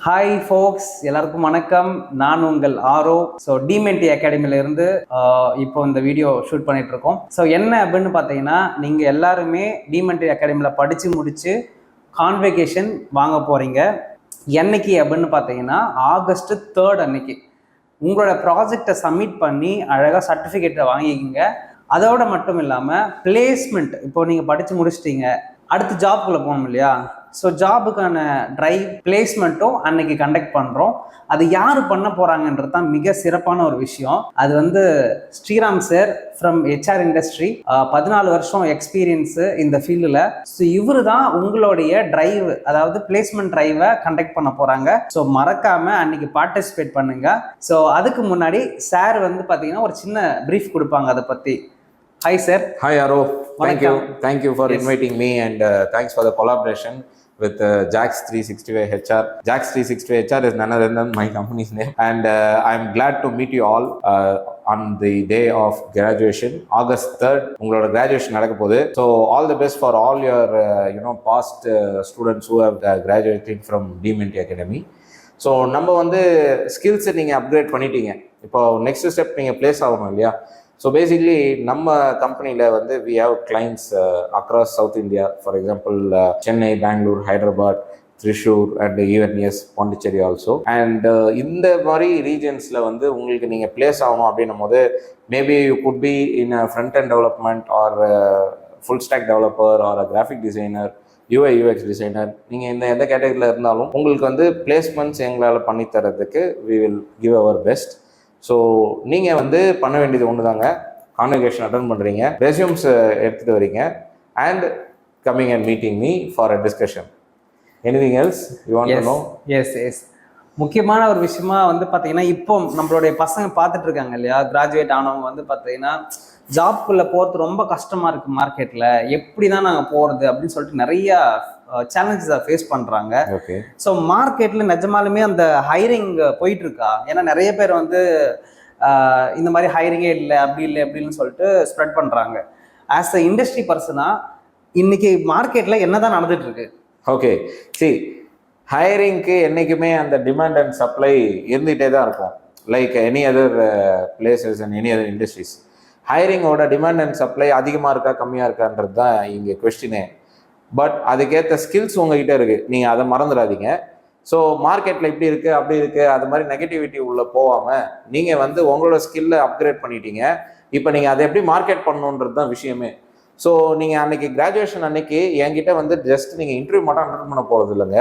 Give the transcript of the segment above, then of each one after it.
Hi ஃபோக்ஸ், எல்லாருக்கும் வணக்கம். நான் உங்கள் ஆரோ. ஸோ டிமென்டி அகாடமில இருந்து இப்போ இந்த வீடியோ ஷூட் பண்ணிட்டு இருக்கோம். ஸோ என்ன அப்படின்னு பார்த்தீங்கன்னா, நீங்கள் எல்லாருமே டிமென்டி அகாடமியில் படித்து முடித்து கான்வெகேஷன் வாங்க போகிறீங்க. என்னைக்கு அப்படின்னு பார்த்தீங்கன்னா, ஆகஸ்ட் 3 அன்னைக்கு உங்களோட ப்ராஜெக்டை சப்மிட் பண்ணி அழகாக சர்டிஃபிகேட்டை வாங்கிக்கிங்க. அதோட மட்டும் இல்லாமல் பிளேஸ்மெண்ட், இப்போ நீங்கள் படித்து முடிச்சிட்டீங்க, அடுத்து ஜாப்குள்ளே போகணும் இல்லையா? ஸோ ஜாபுக்கான ட்ரைவ் பிளேஸ்மெண்ட்டும் அன்னைக்கு கண்டக்ட் பண்ணுறோம். அது யார் பண்ண போகிறாங்கன்றது தான் மிக சிறப்பான ஒரு விஷயம். அது வந்து Sriram sir from HR industry, 14 வருஷம் எக்ஸ்பீரியன்ஸு இந்த ஃபீல்டில். ஸோ இவர் தான் உங்களுடைய ட்ரைவ், அதாவது பிளேஸ்மெண்ட் ட்ரைவை கண்டக்ட் பண்ண போகிறாங்க. ஸோ மறக்காமல் அன்னைக்கு பார்ட்டிசிபேட் பண்ணுங்க. ஸோ அதுக்கு முன்னாடி சார் வந்து பார்த்தீங்கன்னா ஒரு சின்ன ப்ரீஃப் கொடுப்பாங்க அதை பற்றி. Hi sir. Hi Aro. Thank you for inviting me and thanks for the collaboration with Jax 365 HR. Jax 365 HR is none other than my company's name, and I'm glad to meet you all on the day of graduation, August 3rd. உங்களோட graduation நடக்க போகுது. So all the best for all your past students who have graduated from DMNT Academy. So நம்ம வந்து ஸ்கில்ஸை நீங்கள் upgrade பண்ணிட்டீங்க. இப்போ next step நீங்கள் place ஆகணும் இல்லையா? ஸோ பேசிக்லி நம்ம கம்பெனியில் வந்து we have clients across South India. For example Chennai, Bangalore, Hyderabad, Thrissur and even Pondicherry also. And இந்த மாதிரி ரீஜன்ஸில் வந்து உங்களுக்கு நீங்கள் பிளேஸ் ஆகணும் அப்படின்னும் போது maybe you could be in a front end development or full stack developer or a graphic designer, UI UX designer. நீங்கள் எந்த கேட்டகரியில் இருந்தாலும் உங்களுக்கு வந்து பிளேஸ்மெண்ட்ஸ் எங்களால் பண்ணித்தரதுக்கு we will give our best. So நீங்கள் வந்து பண்ண வேண்டியது ஒன்று தாங்க, கான்வெகேஷன் அட்டன் பண்ணுறீங்க, ரெஸ்யூம்ஸ் எடுத்துகிட்டு வரீங்க and coming and meeting me for a discussion. Anything else you want to know? Yes முக்கியமான ஒரு விஷயமா வந்து பார்த்தீங்கன்னா, இப்போ நம்மளுடைய பசங்க பார்த்துட்டு இருக்காங்க இல்லையா, கிராஜுவேட் ஆனவங்க வந்து பார்த்தீங்கன்னா ஜாப்குள்ளே போகிறது ரொம்ப கஷ்டமாக இருக்குது மார்க்கெட்டில், எப்படி தான் நாங்கள் போகிறது அப்படின்னு சொல்லிட்டு நிறையா சேலஞ்சஸை ஃபேஸ் பண்ணுறாங்க. ஓகே. ஸோ மார்க்கெட்டில் நிஜமாலுமே அந்த ஹைரிங் போயிட்டு இருக்கா? ஏன்னா நிறைய பேர் வந்து இந்த மாதிரி ஹைரிங்கே இல்லை, அப்படி இல்லை அப்படின்னு சொல்லிட்டு ஸ்ப்ரெட் பண்ணுறாங்க. ஆஸ் அ இண்டஸ்ட்ரி பர்சனாக இன்னைக்கு மார்க்கெட்டில் என்ன தான் நடந்துட்டு இருக்கு? ஓகே, சரி, ஹைரிங்க்கு என்றைக்குமே அந்த டிமாண்ட் அண்ட் சப்ளை இருந்துகிட்டே தான் இருக்கும். Like any other places and any other industries. ஹைரிங்கோட டிமாண்ட் அண்ட் சப்ளை அதிகமாக இருக்கா கம்மியாக இருக்கான்றது தான் இங்கே கொஸ்டினே. பட் அதுக்கேற்ற ஸ்கில்ஸ் உங்ககிட்ட இருக்குது, நீங்கள் அதை மறந்துடாதீங்க. ஸோ மார்க்கெட்டில் இப்படி இருக்குது அப்படி இருக்குது அது மாதிரி நெகட்டிவிட்டி உள்ளே போகாமல் நீங்கள் வந்து உங்களோட ஸ்கில்லை அப்கிரேட் பண்ணிட்டீங்க. இப்போ நீங்கள் அதை எப்படி மார்க்கெட் பண்ணணுன்றது தான் விஷயமே. ஸோ நீங்கள் அன்றைக்கி கிராஜுவேஷன் அன்னைக்கு என்கிட்ட வந்து ஜஸ்ட் நீங்கள் இன்டர்வியூ மட்டும் அட்டன் பண்ண போகிறது இல்லைங்க.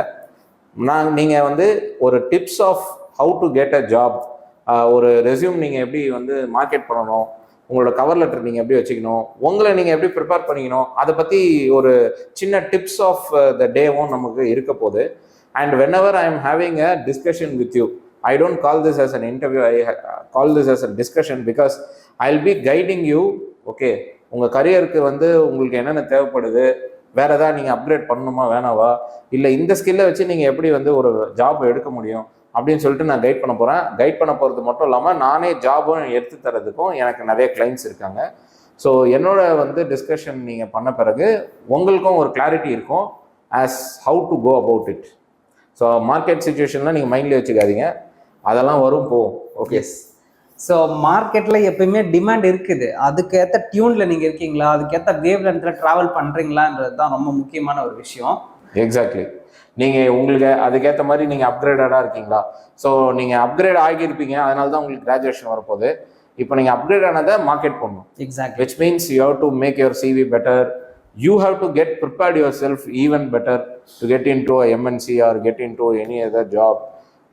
நீங்கள் வந்து ஒரு tips of how to get a job, ஒரு ரெஸ்யூம் நீங்கள் எப்படி வந்து மார்க்கெட் பண்ணணும், உங்களோட கவர் லெட்டர் நீங்கள் எப்படி வச்சுக்கணும், உங்களை நீங்கள் எப்படி ப்ரிப்பேர் பண்ணிக்கணும், அதை பற்றி ஒரு சின்ன டிப்ஸ் ஆஃப் த டேவும் நமக்கு இருக்க போகுது. And when ever I am having a discussion with you, I don't call this as an interview, I call this as a discussion because I'll be guiding you. Okay, உங்கள் கரியருக்கு வந்து உங்களுக்கு என்னென்ன தேவைப்படுது, வேறு ஏதாவது நீங்கள் அப்கிரேட் பண்ணணுமா வேணாவா, இல்லை இந்த ஸ்கில்லை வச்சு நீங்கள் எப்படி வந்து ஒரு ஜாப் எடுக்க முடியும் அப்படின்னு சொல்லிட்டு நான் கைட் பண்ண போகிறேன். கைட் பண்ண போகிறது மட்டும் இல்லாமல் நானே ஜாபும் எடுத்து தரதுக்கும் எனக்கு நிறைய கிளைண்ட்ஸ் இருக்காங்க. ஸோ என்னோட வந்து டிஸ்கஷன் நீங்கள் பண்ண பிறகு உங்களுக்கும் ஒரு கிளாரிட்டி இருக்கும் as how to go about it. So market சுச்சுவேஷன்லாம் நீங்கள் மைண்ட்லேயே வச்சுக்காதீங்க, அதெல்லாம் வரும் போகும். ஓகே. ஸோ மார்க்கெட்டில் எப்பயுமே டிமாண்ட் இருக்குது, அதுக்கேற்ற டியூனில் நீங்கள் இருக்கீங்களா, அதுக்கேற்ற வேவ் லென்த்தில் ட்ராவல் பண்ணுறீங்களான்றது தான் ரொம்ப முக்கியமான ஒரு விஷயம். எக்ஸாக்ட்லி. நீங்கள் உங்களுக்கு அதுக்கேற்ற மாதிரி நீங்கள் அப்கிரேடடாக இருக்கீங்களா? ஸோ நீங்கள் அப்கிரேட் ஆகியிருப்பீங்க, அதனால தான் உங்களுக்கு கிராஜுவேஷன் வரப்போகுது. இப்போ நீங்கள் அப்கிரேட் ஆனதை மார்க்கெட் பண்ணணும். Exactly. Which means you have to make your CV better. You have to get prepared yourself even better to get into a MNC or get into any other job.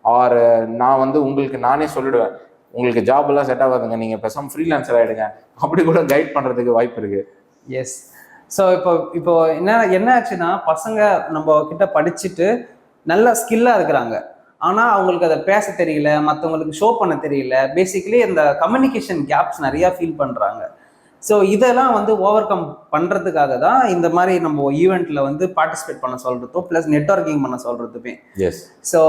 Or நான் வந்து உங்களுக்கு நானே சொல்லிடுவேன், உங்களுக்கு job எல்லாம் set ஆகாதுங்க, நீங்கள் பேசாமல் ஃப்ரீலான்சர் ஆகிடுங்க, அப்படி கூட கைட் பண்ணுறதுக்கு வாய்ப்பு இருக்குது. எஸ். ஸோ இப்போ என்ன ஆச்சுன்னா, பசங்க நம்ம கிட்ட படிச்சுட்டு நல்ல ஸ்கில்லாக இருக்கிறாங்க, ஆனால் அவங்களுக்கு அதை பேச தெரியல, மற்றவங்களுக்கு ஷோ பண்ண தெரியல. பேசிக்கலி இந்த கம்யூனிகேஷன் கேப்ஸ் நிறையா ஃபீல் பண்ணுறாங்க. ஸோ இதெல்லாம் வந்து ஓவர் கம் பண்ணுறதுக்காக தான் இந்த மாதிரி நம்ம ஈவெண்ட்டில் வந்து பார்ட்டிசிபேட் பண்ண சொல்கிறதும் ப்ளஸ் நெட்வொர்க்கிங் பண்ண சொல்கிறதுமே. எஸ். ஸோ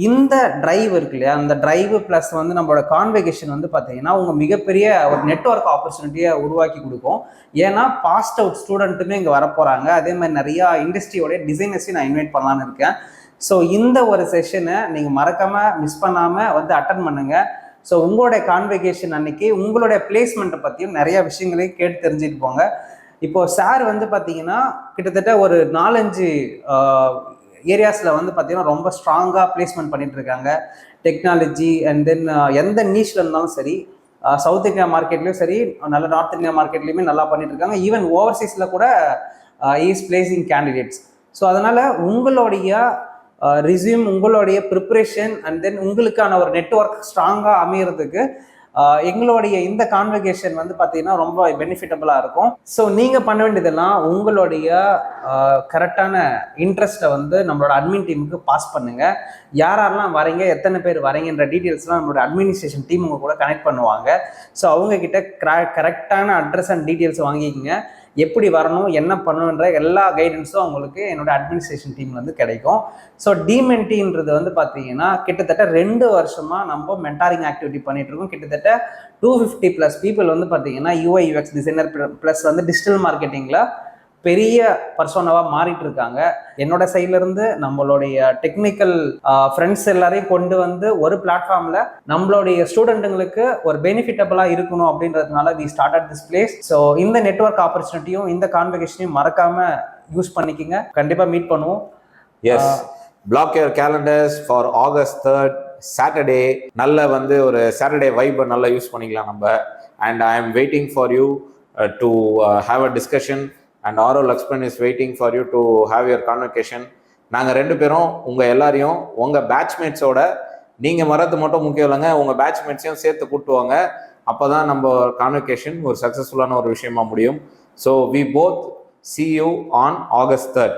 இந்த டிரைவ் இருக்கு இல்லையா, அந்த டிரைவ் ப்ளஸ் வந்து நம்மளோட கான்வெகேஷன் வந்து பார்த்தீங்கன்னா உங்க மிகப்பெரிய ஒரு நெட்வொர்க் ஆப்பர்ச்சுனிட்டியை உருவாக்கி கொடுக்கும். ஏன்னா பாஸ்ட் அவுட் ஸ்டூடெண்ட்டுமே இங்கே வரப்போகிறாங்க. அதே மாதிரி நிறையா இண்டஸ்ட்ரியோடைய டிசைனர்ஸையும் நான் இன்வைட் பண்ணலான்னு இருக்கேன். ஸோ இந்த ஒரு செஷனை நீங்கள் மறக்காமல் மிஸ் பண்ணாமல் வந்து அட்டன் பண்ணுங்கள். ஸோ உங்களுடைய கான்வெகேஷன் அன்னைக்கு உங்களுடைய பிளேஸ்மெண்ட்டை பற்றியும் நிறைய விஷயங்களையும் கேட்டு தெரிஞ்சுட்டு போங்க. இப்போ சார் வந்து பார்த்தீங்கன்னா கிட்டத்தட்ட ஒரு 4-5 ஏரியாஸில் வந்து பார்த்தீங்கன்னா ரொம்ப ஸ்ட்ராங்காக பிளேஸ்மெண்ட் பண்ணிட்டு இருக்காங்க. டெக்னாலஜி அண்ட் தென் எந்த நீச்சில் இருந்தாலும் சரி, சவுத் இந்தியா மார்க்கெட்லேயும் சரி, நல்ல நார்த் இந்தியா மார்க்கெட்லேயுமே நல்லா பண்ணிட்டு இருக்காங்க. ஈவன் ஓவர்சீஸில் கூட இஸ் பிளேசிங் கேண்டிடேட்ஸ். ஸோ அதனால் உங்களுடைய ரிசியூம், உங்களுடைய ப்ரிப்ரேஷன் அண்ட் தென் உங்களுக்கான ஒரு நெட்ஒர்க் ஸ்ட்ராங்காக அமைகிறதுக்கு எங்களுடைய இந்த கான்வெகேஷன் வந்து பார்த்தீங்கன்னா ரொம்ப பெனிஃபிட்டபுளாக இருக்கும். ஸோ நீங்கள் பண்ண வேண்டியதெல்லாம் உங்களுடைய கரெக்டான இன்ட்ரெஸ்ட்டை வந்து நம்மளோட அட்மின் டீமுக்கு பாஸ் பண்ணுங்கள். யாரெல்லாம் வரீங்க, எத்தனை பேர் வரீங்கன்ற டீட்டெயில்ஸ்லாம் நம்மளோட அட்மினிஸ்ட்ரேஷன் டீம் உங்க கூட கனெக்ட் பண்ணுவாங்க. ஸோ அவங்கக்கிட்ட கரெக்டான அட்ரஸ் அண்ட் டீட்டெயில்ஸ் வாங்கிக்கோங்க. எப்படி வரணும், என்ன பண்ணணுன்ற எல்லா கைடன்ஸும் அவங்களுக்கு என்னோட அட்மினிஸ்ட்ரேஷன் டீம்ல வந்து கிடைக்கும். ஸோ டிமென்டின்றது வந்து பார்த்தீங்கன்னா கிட்டத்தட்ட 2 வருஷமா நம்ம மென்டாரிங் ஆக்டிவிட்டி பண்ணிட்டு இருக்கோம். கிட்டத்தட்ட 250+ பீப்புள் வந்து பார்த்தீங்கன்னா UI UX டிசைனர் ப்ளஸ் வந்து டிஜிட்டல் மார்க்கெட்டிங்கில் பெரிய பர்சோனாவா மாறிட்டு இருக்காங்க. என்னோட சைட்ல இருந்து நம்மளுடைய டெக்னிக்கல் ஃப்ரெண்ட்ஸ் எல்லாரையும் கொண்டு வந்து ஒரு பிளாட்ஃபார்ம்ல நம்மளுடைய ஸ்டூடெண்ட்டுங்களுக்கு ஒரு பெனிஃபிட்டபிளா இருக்கணும் அப்படின்றதுனால we started this place. So இந்த நெட்வொர்க் ஆப்பர்ச்சுனிட்டியும் இந்த கான்வெகேஷனையும் மறக்காம யூஸ் பண்ணிக்கங்க. கண்டிப்பா மீட் பண்ணுவோம். Yes, block your calendars for August 3rd Saturday. நல்ல வந்து ஒரு சாட்டர்டே வைப்பை நல்லா யூஸ் பண்ணிக்கலாம் நம்ம. And I am waiting for you to have a discussion. And ஆரோ Lakshman is waiting for you to have your convocation. நாங்கள் 2 பேரும் உங்கள் எல்லாரையும் உங்கள் பேட்ச்மேட்ஸோட, நீங்கள் வரது மட்டும் முக்கியம் இல்லைங்க, உங்கள் பேட்ச்மேட்ஸையும் சேர்த்து கூட்டுவாங்க. அப்போ தான் நம்ம கான்வெகேஷன் ஒரு சக்ஸஸ்ஃபுல்லான ஒரு விஷயமா முடியும். So we both see you on August 3rd.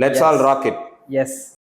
Let's all rock it. Yes.